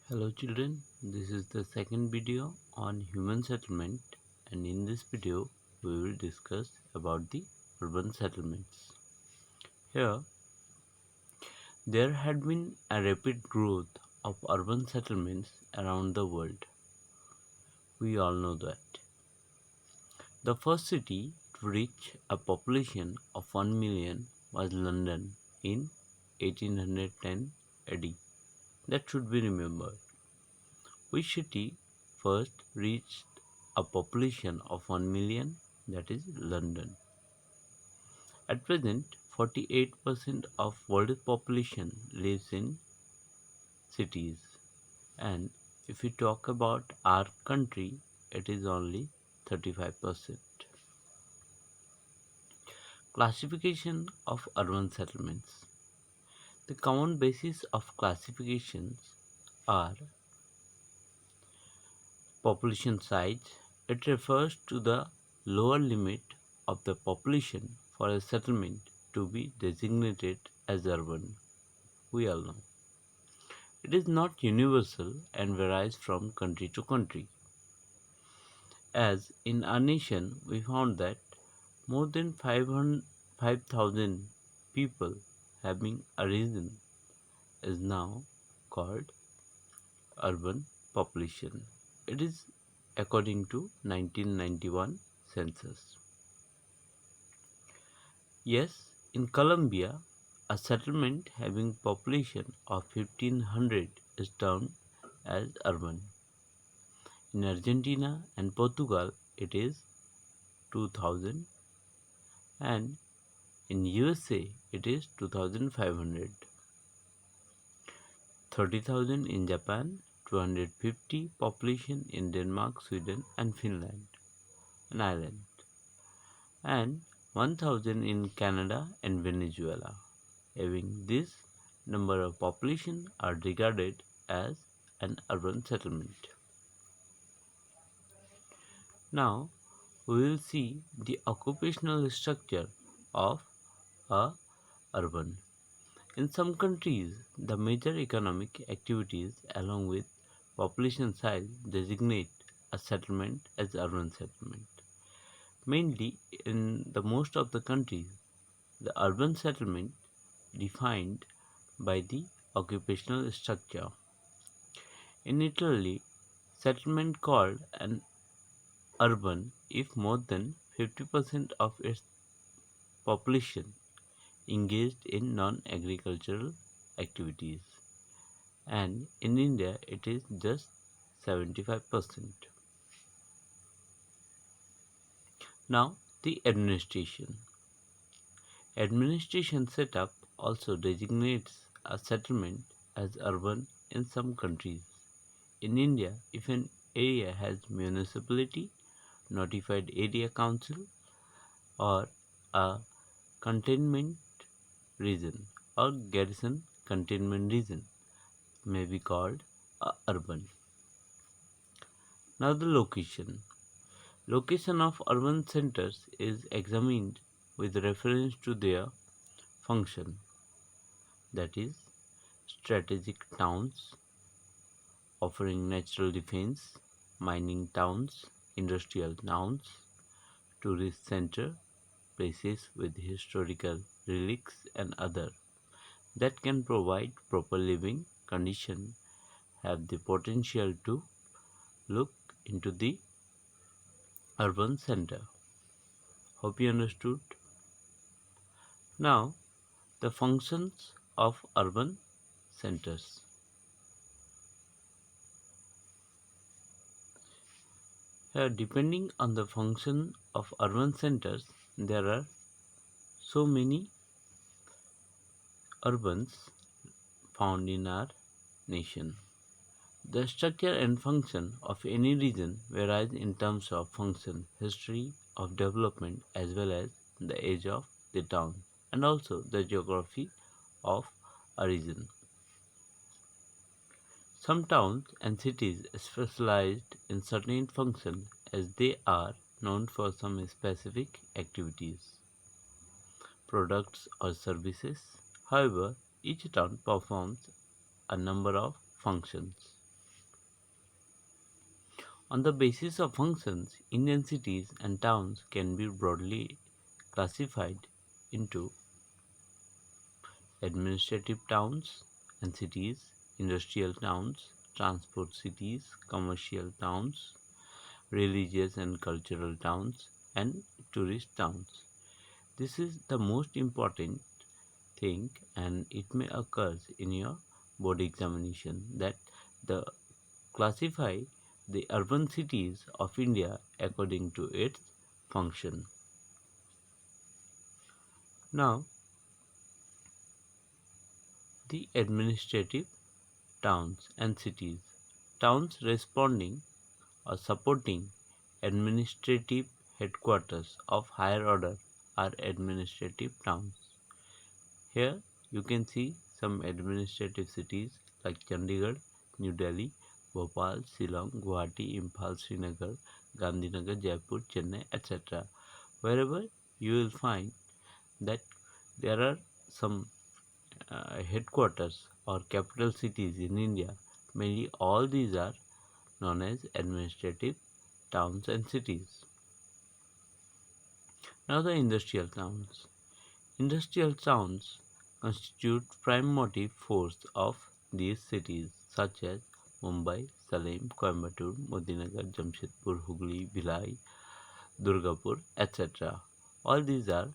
Hello children, this is the second video on human settlement, and in this video we will discuss about the urban settlements. Here there had been a rapid growth of urban settlements around the world. We all know that. The first city to reach a population of 1 million was London in 1810 AD. That should be remembered. Which city first reached a population of 1 million? That is London. At present, 48% of world population lives in cities. And if we talk about our country, it is only 35%. Classification of urban settlements. The common basis of classifications are population size. It refers to the lower limit of the population for a settlement to be designated as urban. We all know. It is not universal and varies from country to country. As in our nation, we found that more than 5,000 people having a region is now called urban population. It is according to 1991 census. Yes, in Colombia, a settlement having population of 1500 is termed as urban. In Argentina and Portugal, it is 2000, and in USA, it is 2500. 30,000 in Japan, 250 population in Denmark, Sweden, and Finland, and Ireland, and 1000 in Canada and Venezuela. Having this number of population are regarded as an urban settlement. Now we will see the occupational structure of a urban. In some countries, the major economic activities along with population size designate a settlement as urban settlement. Mainly in the most of the countries, the urban settlement defined by the occupational structure. In Italy, settlement called an urban if more than 50% of its population engaged in non-agricultural activities, and in India it is just 75%. Now the administration. Administration setup also designates a settlement as urban in some countries. In India, if an area has municipality, notified area council, or a containment region or garrison containment region, may be called urban. Now the location. Location of urban centers is examined with reference to their function, that is, strategic towns offering natural defense, mining towns, industrial towns, tourist center, places with historical relics and other that can provide proper living condition have the potential to look into the urban center. Hope you understood. Now the functions of urban centers. Here, depending on the function of urban centers, there are so many urbans found in our nation. The structure and function of any region varies in terms of function, history of development, as well as the age of the town and also the geography of a region. Some towns and cities specialized in certain functions as they are known for some specific activities, products or services. However, each town performs a number of functions. On the basis of functions, Indian cities and towns can be broadly classified into administrative towns and cities, industrial towns, transport cities, commercial towns, religious and cultural towns, and tourist towns. This is the most important thing, and it may occur in your board examination that the classify the urban cities of India according to its function. Now, the administrative towns and cities. Towns responding or supporting administrative headquarters of higher order are administrative towns. Here you can see some administrative cities like Chandigarh, New Delhi, Bhopal, Shillong, Guwahati, Imphal, Srinagar, Gandhinagar, Jaipur, Chennai, etc. Wherever you will find that there are some headquarters or capital cities in India, mainly all these are known as administrative towns and cities. Now the industrial towns. Industrial towns constitute prime motive force of these cities such as Mumbai, Salem, Coimbatore, Modinagar, Jamshedpur, Hooghly, Bhilai, Durgapur, etc. All these are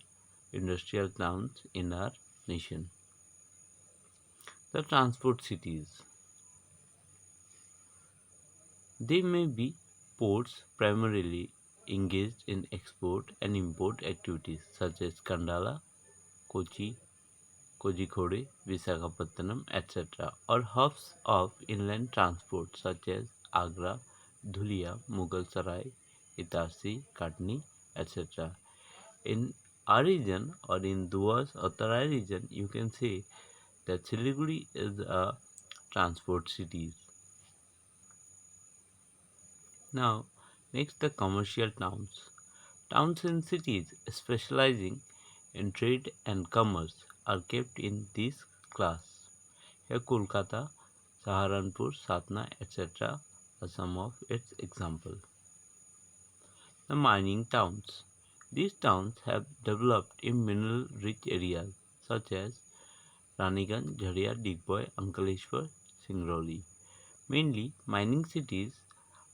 industrial towns in our nation. The transport cities. They may be ports primarily engaged in export and import activities such as Kandala, Kochi, Kozhikode, Visakhapatnam, etc., or hubs of inland transport such as Agra, Dhulia, Mughal Sarai, Itarsi, Katni, etc. In our region or in Duas or Tarai region, you can say that Siliguri is a transport city. Now, next the commercial towns. Towns and cities specializing in trade and commerce are kept in this class. Here Kolkata, Saharanpur, Satna, etc. are some of its examples. The mining towns. These towns have developed in mineral-rich areas such as Raniganj, Jharia, Digboi, Ankleshwar, Singrauli. Mainly, mining cities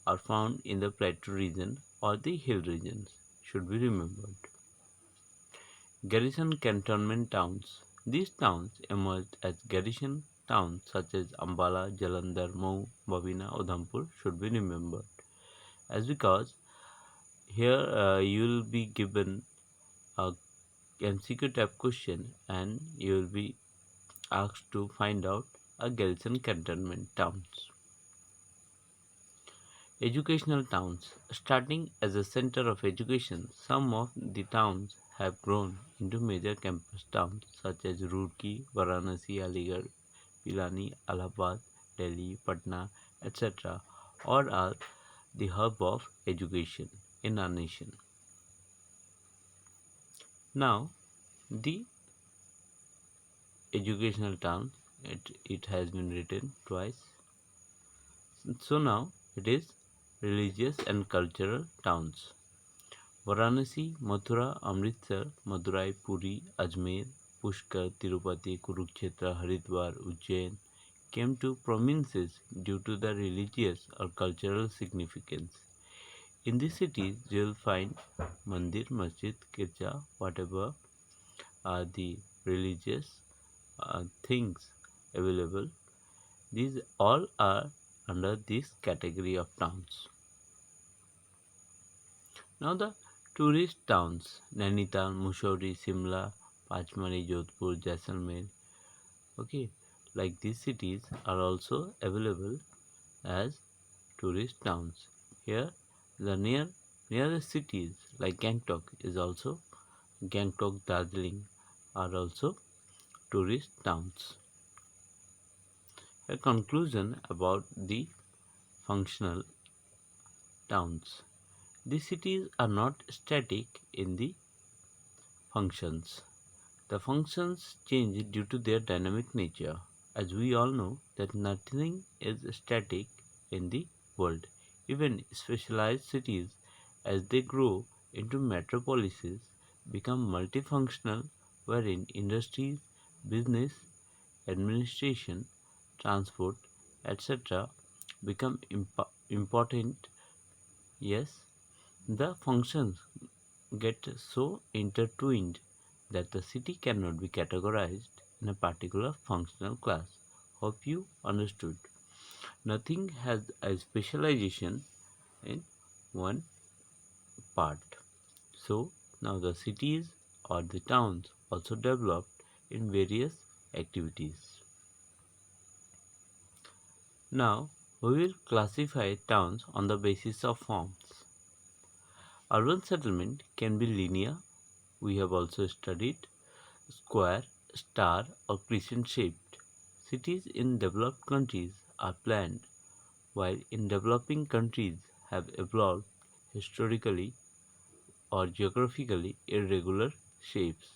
are found in the plateau region or the hill regions, should be remembered. Garrison cantonment towns. These towns emerged as garrison towns such as Ambala, Jalandhar, Mhow, Babina, Udhampur should be remembered. As because here you will be given a MCQ type question and you will be asked to find out a garrison cantonment towns. Educational towns. Starting as a center of education, some of the towns have grown into major campus towns such as Roorkee, Varanasi, Aligarh, Pilani, Allahabad, Delhi, Patna, etc. or are the hub of education in our nation. Now, the educational town, it has been written twice. So now it is religious and cultural towns. Varanasi, Mathura, Amritsar, Madurai, Puri, Ajmer, Pushkar, Tirupati, Kurukshetra, Haridwar, Ujjain came to prominence due to the religious or cultural significance. In these cities, you will find mandir, masjid, kirja, whatever are the religious things available. These all are under this category of towns. Now the tourist towns Nainital, Mussoorie, Simla, Pachmari, Jodhpur, Jaisalmer. Okay, like these cities are also available as tourist towns. Here, the nearest cities like Gangtok is also Gangtok, Darjeeling are also tourist towns. A conclusion about the functional towns. These cities are not static in the functions. The functions change due to their dynamic nature. As we all know that nothing is static in the world. Even specialized cities, as they grow into metropolises, become multifunctional, wherein industries, business, administration, transport, etc., become important. Yes, the functions get so intertwined that the city cannot be categorized in a particular functional class. Hope you understood. Nothing has a specialization in one part. So now the cities or the towns also developed in various activities. Now we will classify towns on the basis of forms. Urban settlement can be linear, we have also studied, square, star, or crescent shaped. Cities in developed countries are planned, while in developing countries have evolved historically or geographically irregular shapes.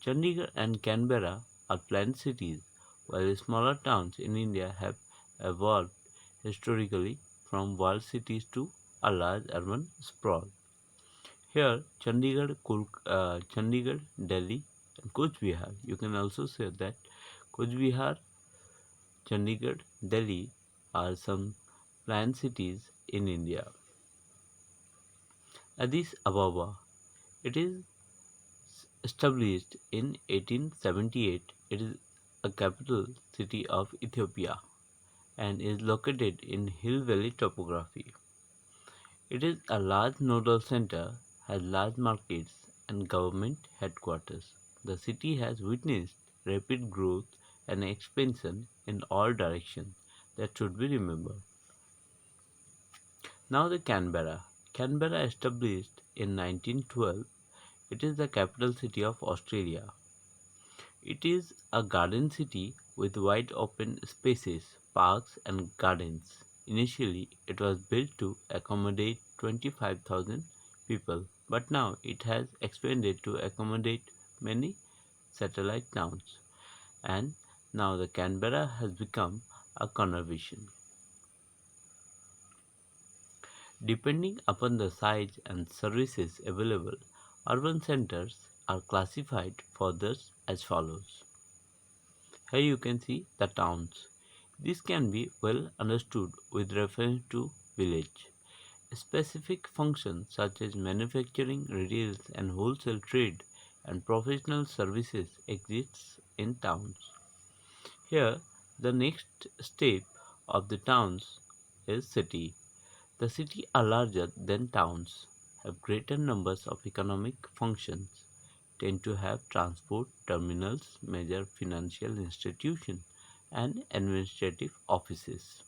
Chandigarh and Canberra are planned cities, while smaller towns in India have evolved historically from walled cities to a large urban sprawl. Here, Chandigarh, Delhi, and Kuch Bihar. You can also say that Kuch Bihar, Chandigarh, Delhi are some planned cities in India. Addis Ababa, it is established in 1878. It is a capital city of Ethiopia and is located in hill valley topography. It is a large nodal center, has large markets and government headquarters. The city has witnessed rapid growth and expansion in all directions that should be remembered. Now the Canberra. Canberra established in 1912, it is the capital city of Australia. It is a garden city with wide open spaces, parks and gardens. Initially, it was built to accommodate 25,000 people, but now it has expanded to accommodate many satellite towns. And now the Canberra has become a conurbation. Depending upon the size and services available, urban centers are classified further as follows. Here you can see the towns. This can be well understood with reference to village. Specific functions such as manufacturing, retail and wholesale trade and professional services exists in towns. Here the next step of the towns is city. The city are larger than towns, have greater numbers of economic functions, tend to have transport, terminals, major financial institutions, and administrative offices.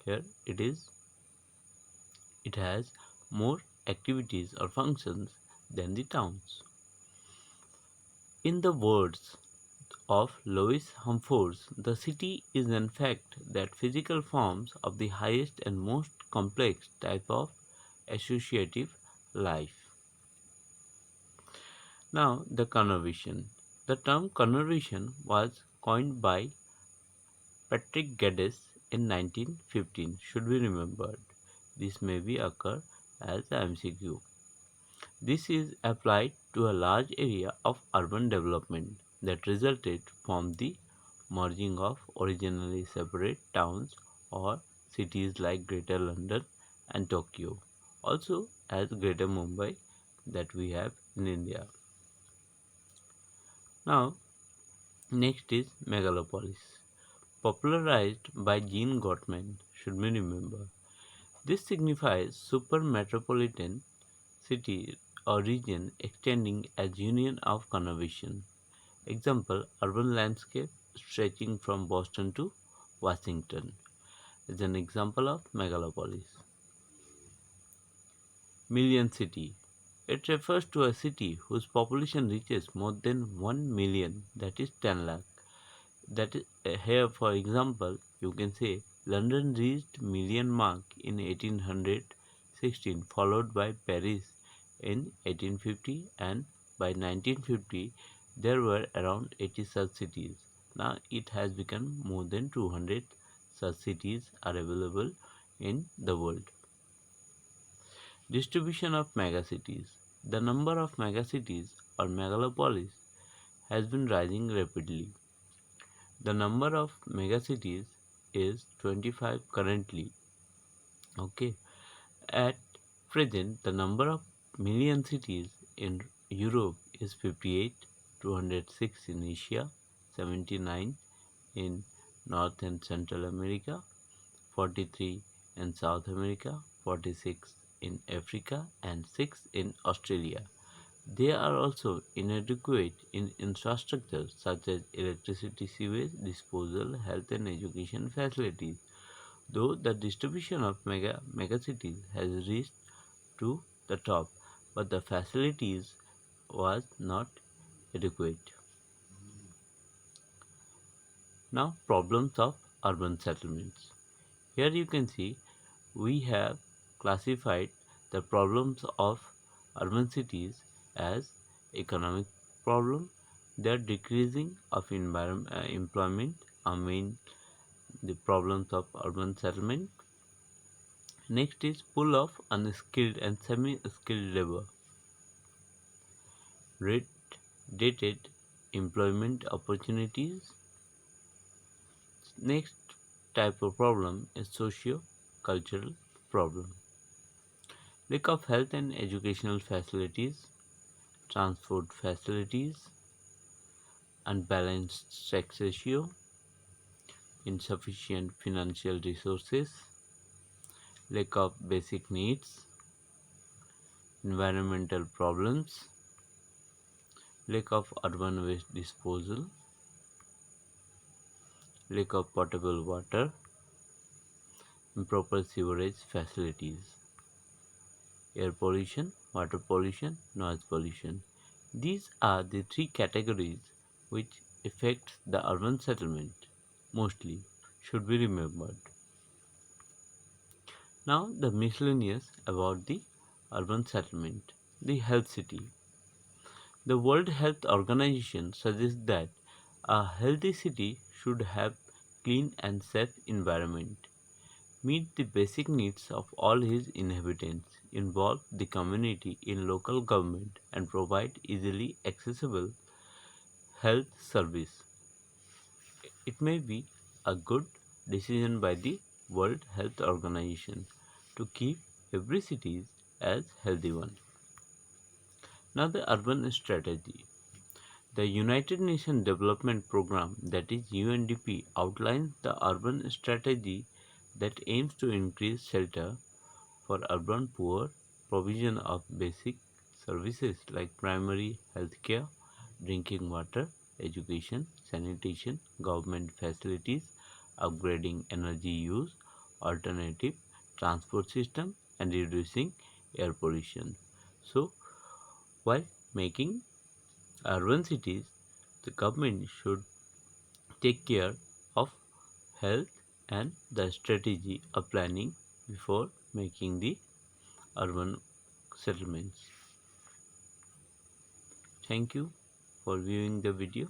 Here it has more activities or functions than the towns. In the words of Louis Humphreys, the city is in fact that physical forms of the highest and most complex type of associative life. Now, the conservation. The term conservation was coined by Patrick Geddes in 1915. Should be remembered. This may be occur as a MCQ. This is applied to a large area of urban development that resulted from the merging of originally separate towns or cities like Greater London and Tokyo, also as Greater Mumbai that we have in India. Now, next is megalopolis, popularized by Jean Gottman, should be remembered. This signifies super metropolitan city or region extending as union of conservation. Example, urban landscape stretching from Boston to Washington is an example of megalopolis. Million city. It refers to a city whose population reaches more than 1 million, that is 10 lakh. That is here, for example, you can say London reached million mark in 1816, followed by Paris in 1850, and by 1950 there were around 80 such cities. Now it has become more than 200 such cities are available in the world. Distribution of megacities. The number of megacities or megalopolis has been rising rapidly. The number of megacities is 25 currently. Okay. At present, the number of million cities in Europe is 58, 206 in Asia, 79 in North and Central America, 43 in South America, 46 in Africa, and 6 in Australia. They are also inadequate in infrastructure such as electricity, sewage disposal, health and education facilities. Though the distribution of megacities has reached to the top, but the facilities was not adequate. Now, problems of urban settlements. Here you can see we have classified the problems of urban cities as economic problem. Their decreasing of employment are main the problems of urban settlement. Next is pull of unskilled and semi-skilled labor. Rate dated employment opportunities. Next type of problem is socio-cultural problem. Lack of health and educational facilities, transport facilities, unbalanced sex ratio, insufficient financial resources, lack of basic needs, environmental problems, lack of urban waste disposal, lack of potable water, improper sewerage facilities, air pollution, water pollution, noise pollution. These are the three categories which affect the urban settlement mostly, should be remembered. Now the miscellaneous about the urban settlement. The health city. The World Health Organization suggests that a healthy city should have clean and safe environment, meet the basic needs of all its inhabitants, involve the community in local government, and provide easily accessible health service. It may be a good decision by the World Health Organization to keep every city as healthy one. Now the urban strategy. The United Nations Development Programme, that is UNDP, outlines the urban strategy that aims to increase shelter for urban poor, provision of basic services like primary health care, drinking water, education, sanitation, government facilities, upgrading energy use, alternative transport system, and reducing air pollution. So, while making urban cities, the government should take care of health and the strategy of planning before making the urban settlements. Thank you for viewing the video.